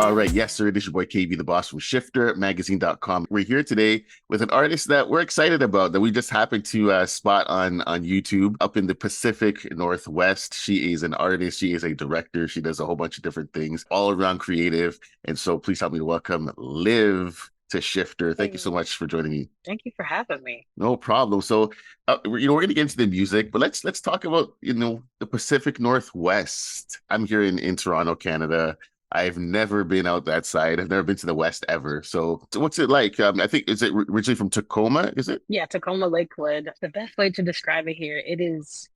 All right, yes, sir. This is your boy KB, the boss from ShifterMagazine.com. We're here today with an artist that we're excited about that we just happened to spot on YouTube up in the Pacific Northwest. She is an artist. She is a director. She does a whole bunch of different things, all around creative. And so please help me to welcome Liv to Shifter. Thank you so Hey, much for joining me. thank you for having me. No problem. So, we're gonna get into the music, but let's talk about the Pacific Northwest. I'm here in Toronto, Canada. I've never been out that side. I've never been to the West ever. So what's it like? I think is it originally from Tacoma? Is it? Yeah, Tacoma Lakewood. The best way to describe it here, it's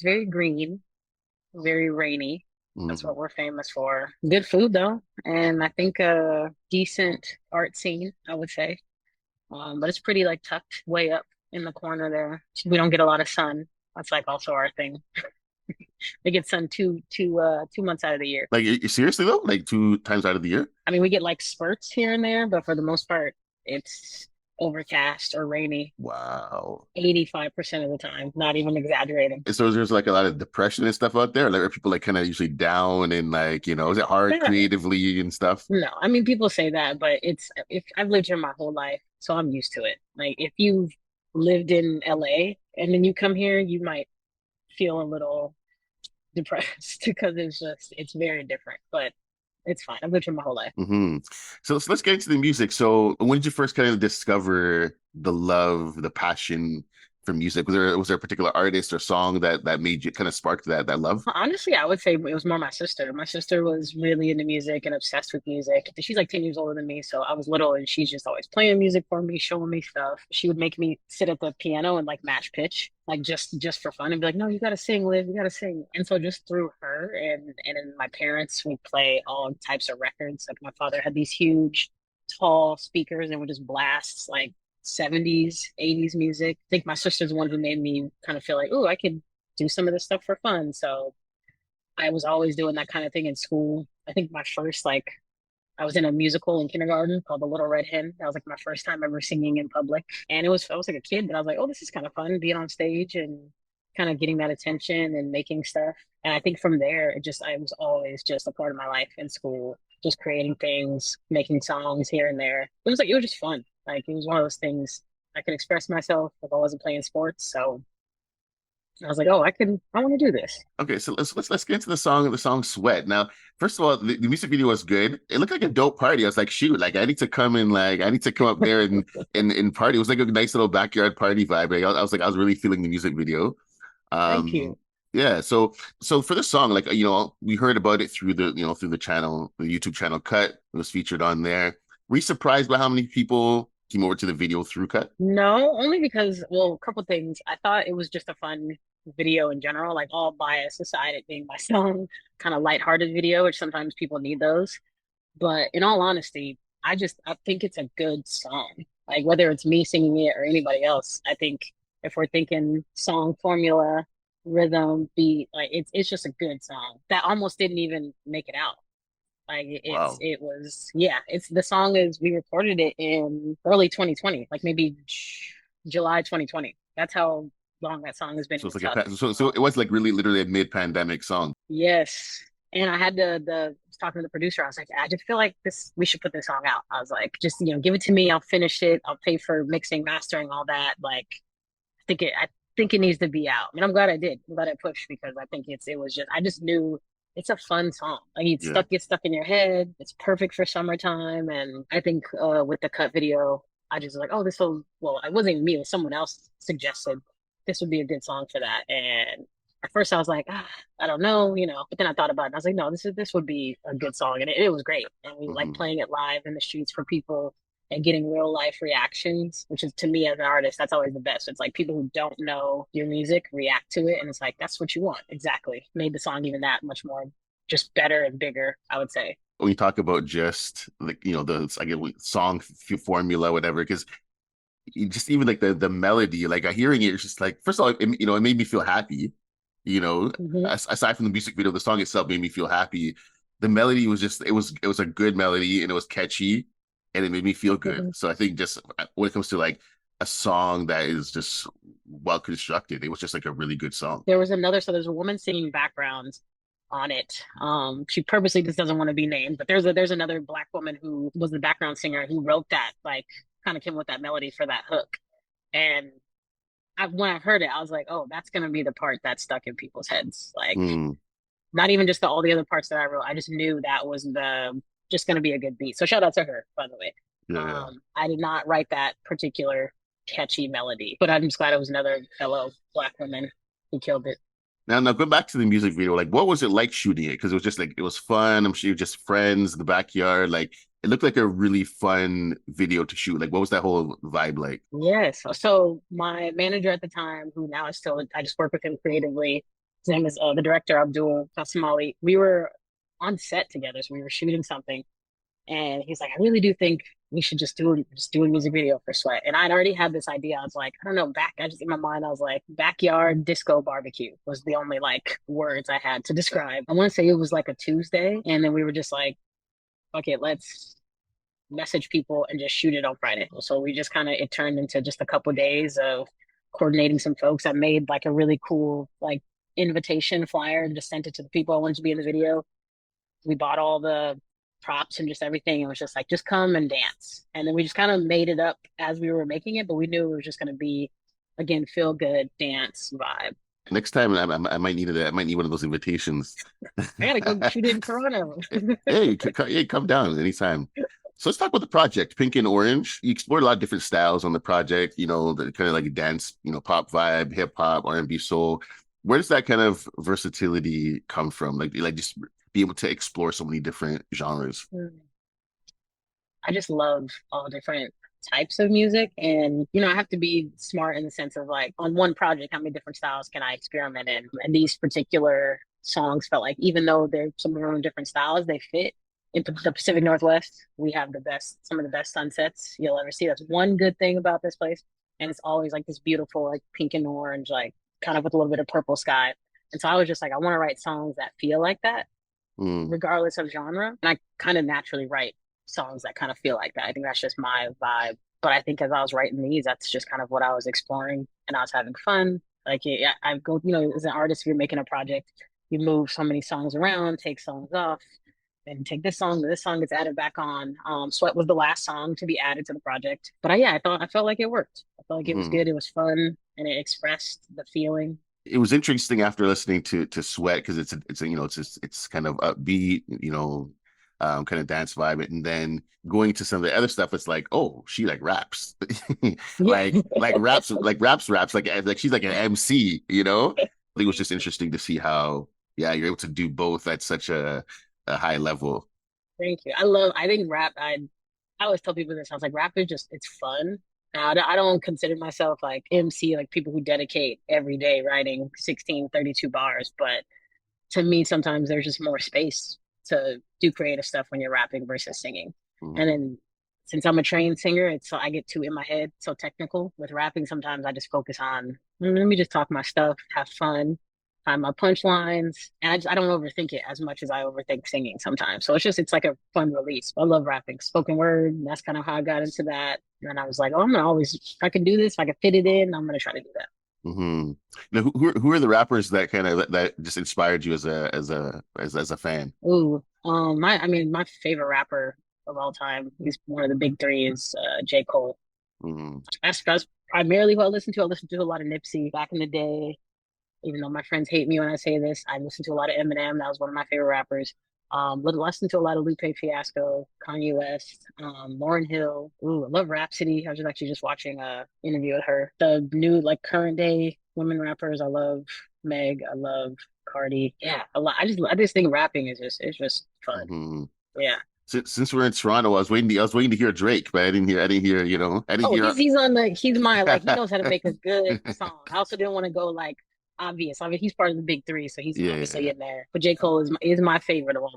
very green, very rainy. That's Mhm. what we're famous for. Good food though, and I think a decent art scene, I would say. But it's pretty like tucked way up in the corner there. We don't get a lot of sun. That's like also our thing. We get sun 2 months out of the year. Like seriously though, like two times out of the year? I mean, we get like spurts here and there, but for the most part, it's overcast or rainy Wow. 85% of the time, not even exaggerating. So there's like a lot of depression and stuff out there. Like are people like kind of usually down and like is it hard There, creatively and stuff? no, I mean, people say that, but it's if I've lived here my whole life, so I'm used to it. Like if you've lived in LA and then you come here, you might feel a little depressed because it's very different, but it's fine. I've lived here my whole life. hmm so let's get into the music. So when did you first kind of discover the love, the passion for music? Was there a particular artist or song that made you kind of spark that love? Honestly, I would say it was more my sister. My sister was really into music and obsessed with music. She's like 10 years older than me, so I was little and she's just always playing music for me, showing me stuff. She would make me sit at the piano and like match pitch, like just for fun and be like, "No, you gotta sing, Liv, you gotta sing." And so just through her and then my parents would play all types of records. Like my father had these huge, tall speakers and would just blast like 70s, 80s music. I think my sister's the one who made me kind of feel like, oh, I could do some of this stuff for fun. So I was always doing that kind of thing in school. I think my first like I was in a musical in kindergarten called The Little Red Hen. That was like my first time ever singing in public. And I was like a kid, but I was like, oh, this is kind of fun being on stage and kind of getting that attention and making stuff. And I think from there, I was always just a part of my life in school, just creating things, making songs here and there. It was just fun. Like it was one of those things I could express myself if I wasn't playing sports. So I was like, oh, I want to do this. Okay, so let's get into the song Sweat. Now, first of all, the music video was good. It looked like a dope party. I was like, shoot, like I need to come in, like I need to come up there and party. It was like a nice little backyard party vibe. Like, I was like, I was really feeling the music video. Thank Um, you. yeah, so for the song, like we heard about it through the channel, the YouTube channel Cut. It was featured on there. Were you surprised by how many people came over to the video through Cut? No, only because, well, a couple things. I thought it was just a fun video in general, like all bias aside, it being my song, kind of lighthearted video, which sometimes people need those. But in all honesty, I think it's a good song. Like whether it's me singing it or anybody else, I think if we're thinking song formula, rhythm, beat, like it's just a good song. That almost didn't even make it out. Like Wow. it was yeah, it's the song is we recorded it in early 2020, like maybe July 2020. That's how long that song has been So in it's the like tuck. so it was like really literally a mid-pandemic song. Yes. And I had I was talking to the producer. I was like, I just feel like we should put this song out. I was like, just, give it to me. I'll finish it. I'll pay for mixing, mastering, all that. Like, I think it needs to be out. And I'm glad I did. I'm glad I pushed because I think I just knew it's a fun song. Like Yeah. gets stuck in your head. It's perfect for summertime. And I think, with the cut video, I just was like, oh, well, it wasn't even me. It was someone else suggested this would be a good song for that. And at first I was like, I don't know, but then I thought about it and I was like, no, this would be a good song. And it was great. And we like hmm playing it live in the streets for people and getting real life reactions, which is to me as an artist, that's always the best. It's like people who don't know your music react to it. And it's like, that's what you want. Exactly. Made the song even that much more just better and bigger, I would say. When you talk about just like the I get song formula, whatever, because just even like the melody, like hearing it, it's just like first of all, it made me feel happy. Hmm. Aside from the music video, the song itself made me feel happy. The melody was just it was a good melody and it was catchy and it made me feel good. Hmm. So I think just when it comes to like a song that is just well constructed, it was just like a really good song. So there's a woman singing background on it. She purposely just doesn't want to be named, but there's another Black woman who was the background singer who wrote that, like kind of came with that melody for that hook. And when I heard it, I was like, oh, that's gonna be the part that stuck in people's heads. Like Mm, not even just all the other parts that I wrote. I just knew that was the just gonna be a good beat. So shout out to her, by the way. yeah. I did not write that particular catchy melody, but I'm just glad it was another fellow Black woman who killed it. Now go back to the music video. Like, what was it like shooting it? Because it was just like it was fun. I'm sure you were just friends in the backyard. Like, it looked like a really fun video to shoot. Like, what was that whole vibe like? Yes. So my manager at the time, who now is still, I just work with him creatively. His name is the director, Abdul Kasmali. We were on set together, so we were shooting something, and he's like, "I really do think we should just do a music video for Sweat." And I'd already had this idea. I was like, I don't know, I just in my mind, I was like, backyard disco barbecue was the only like words I had to describe. I want to say it was like a Tuesday, and then we were just like, okay, let's message people and just shoot it on Friday. So we just kind of it turned into just a couple of days of coordinating some folks. I made like a really cool like invitation flyer and just sent it to the people I wanted to be in the video. We bought all the props and just everything. It was just like just come and dance. And then we just kind of made it up as we were making it, but we knew it was just going to be again feel good dance vibe. Next time, I might need it. I might need one of those invitations. I gotta go shoot it in Toronto. Hey, come down anytime. So let's talk about the project, Pink and Orange. You explored a lot of different styles on the project, the kind of like dance, pop vibe, hip hop, R&B, soul. Where does that kind of versatility come from? Like just be able to explore so many different genres. I just love all different types of music. And, I have to be smart in the sense of like on one project, how many different styles can I experiment in? And these particular songs felt like, even though they're some of their own different styles, they fit. In the Pacific Northwest, we have some of the best sunsets you'll ever see. That's one good thing about this place. And it's always like this beautiful, like pink and orange, like kind of with a little bit of purple sky. And so I was just like, I want to write songs that feel like that, Mm, regardless of genre. And I kind of naturally write songs that kind of feel like that. I think that's just my vibe. But I think as I was writing these, that's just kind of what I was exploring and I was having fun. Like, yeah, I go, as an artist, if you're making a project, you move so many songs around, take songs off, and take this song gets added back on. Sweat was the last song to be added to the project. But yeah, I felt like it worked. I felt like it was mm. good. It was fun and it expressed the feeling. It was interesting after listening to Sweat because it's kind of upbeat, kind of dance vibe, and then going to some of the other stuff, it's like, oh, she like raps, Yeah. like raps, like she's like an MC. I think it was just interesting to see how, yeah, you're able to do both at such a high level. Thank you. I think rap, I always tell people this. I was like, rap is just, it's fun. Now, I don't consider myself like MC, like people who dedicate every day writing 16, 32 bars. But to me, sometimes there's just more space to do creative stuff when you're rapping versus singing. And Mhm. then since I'm a trained singer, it's so I get too in my head, so technical. With rapping, sometimes I just focus on, let me just talk my stuff, have fun, find my punchlines. And I don't overthink it as much as I overthink singing sometimes. So it's like a fun release. I love rapping, spoken word. And that's kind of how I got into that. And I was like, oh, I'm gonna always, if I can do this, if I can fit it in, I'm gonna try to do that. Hmm. Now, who are the rappers that kind of that just inspired you as a fan? Ooh, I mean, my favorite rapper of all time, he's one of the big three, is J. Cole. Hmm. That's primarily who I listen to. I listened to a lot of Nipsey back in the day. Even though my friends hate me when I say this, I listened to a lot of Eminem. That was one of my favorite rappers. Listened to a lot of Lupe Fiasco, Kanye West, Lauryn Hill. Ooh, I love Rhapsody. I was just watching a interview with her. The new like current day women rappers. I love Meg. I love Cardi. Yeah, a lot. I just think rapping is just it's just fun. Hmm. Yeah. Since we're in Toronto, I was waiting to hear Drake, but I didn't hear, I didn't Oh, hear. he's my like he knows how to make a good song. I also didn't want to go like obvious. I mean, he's part of the big three, so he's Yeah, obviously yeah. in there. But J. Cole is my favorite of all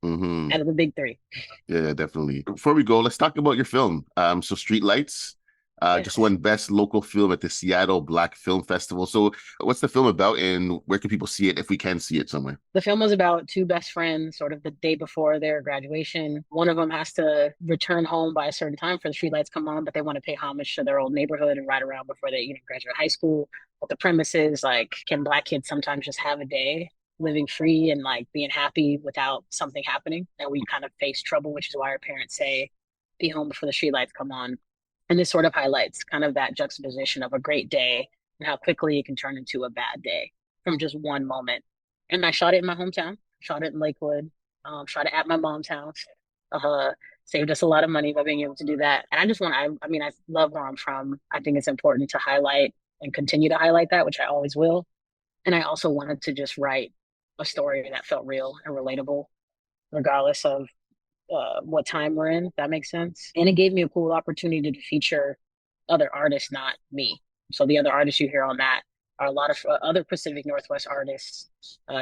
time Hmm. out of the big three. Yeah, definitely. Before we go, let's talk about your film. So Street Lights, just Yes. won Best Local Film at the Seattle Black Film Festival. So what's the film about, and where can people see it if we can see it somewhere? The film was about two best friends, sort of the day before their graduation. One of them has to return home by a certain time for the streetlights come on, but they want to pay homage to their old neighborhood and ride around before they, graduate high school. But the premise is like, can Black kids sometimes just have a day living free and like being happy without something happening. And we kind of face trouble, which is why our parents say, be home before the streetlights come on. And this sort of highlights kind of that juxtaposition of a great day and how quickly it can turn into a bad day from just one moment. And I shot it in my hometown, shot it in Lakewood, shot it at my mom's house. Uh, Saved us a lot of money by being able to do that. And I just want, I mean, I love where I'm from. I think it's important to highlight and continue to highlight that, which I always will. And I also wanted to just write a story that felt real and relatable, regardless of what time we're in, if that makes sense. And it gave me a cool opportunity to feature other artists, not me. So the other artists you hear on that are a lot of other Pacific Northwest artists.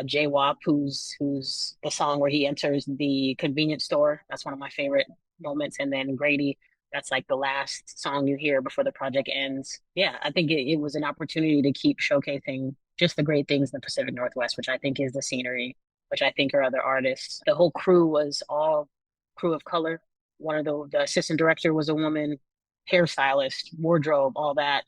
Jay Wap, who's the song where he enters the convenience store. That's one of my favorite moments. And then Grady, that's like the last song you hear before the project ends. Yeah, I think it was an opportunity to keep showcasing just the great things in the Pacific Northwest, which I think is the scenery, which I think are other artists. The whole crew was all crew of color. One of the assistant director was a woman, hairstylist, wardrobe, all that,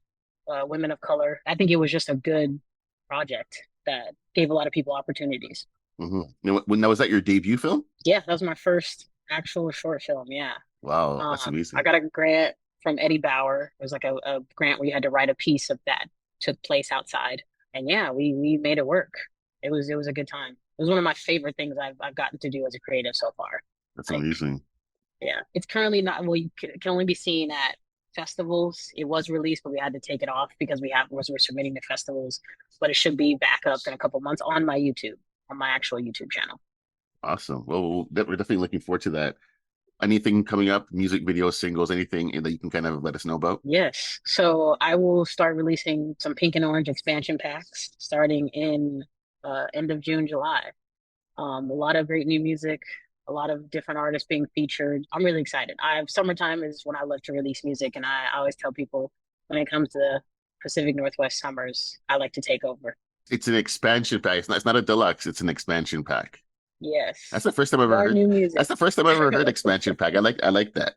women of color. I think it was just a good project that gave a lot of people opportunities. Mm-hmm. When that was that your debut film? Yeah, that was my first actual short film. Yeah. Wow, that's I amazing. got a grant from Eddie Bauer. It was like a grant where you had to write a piece of that took place outside. And yeah, we made it work. It was a good time. It was one of my favorite things I've gotten to do as a creative so far. That's Like, amazing. yeah, it's currently not, well, you can only be seen at festivals. It was released, but we had to take it off because we're submitting to festivals. But it should be back up in a couple months on my YouTube, on my actual YouTube channel. Awesome. Well, we're definitely looking forward to that. Anything coming up, music videos, singles, anything that you can kind of let us know about? Yes. So I will start releasing some pink and orange expansion packs starting in end of June, July. A lot of great new music, a lot of different artists being featured. I'm really excited. Summertime is when I love to release music, and I always tell people when it comes to Pacific Northwest summers, I like to take over. It's an expansion pack. It's not a deluxe. It's an expansion pack. That's Yes, the first time I've ever start heard. new That's music. the first time I've ever heard expansion pack. I like that.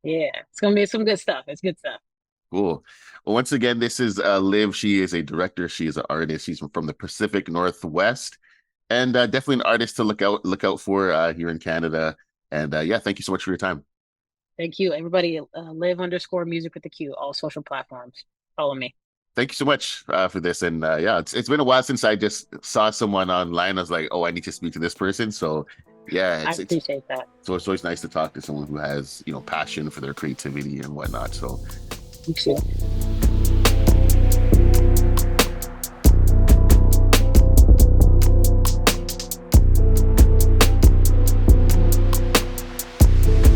Yeah, it's gonna be some good stuff. It's good stuff. Cool. Well, once again, this is Liv. She is a director. She is an artist. She's from the Pacific Northwest, and definitely an artist to look out for here in Canada. And yeah, thank you so much for your time. Thank you, everybody. Live underscore music with the Q, all social platforms. Follow me. Thank you so much for this. And yeah, it's been a while since I just saw someone online. I was like, oh, I need to speak to this person. So yeah, I it's appreciate that. so it's always nice to talk to someone who has passion for their creativity and whatnot. So You too.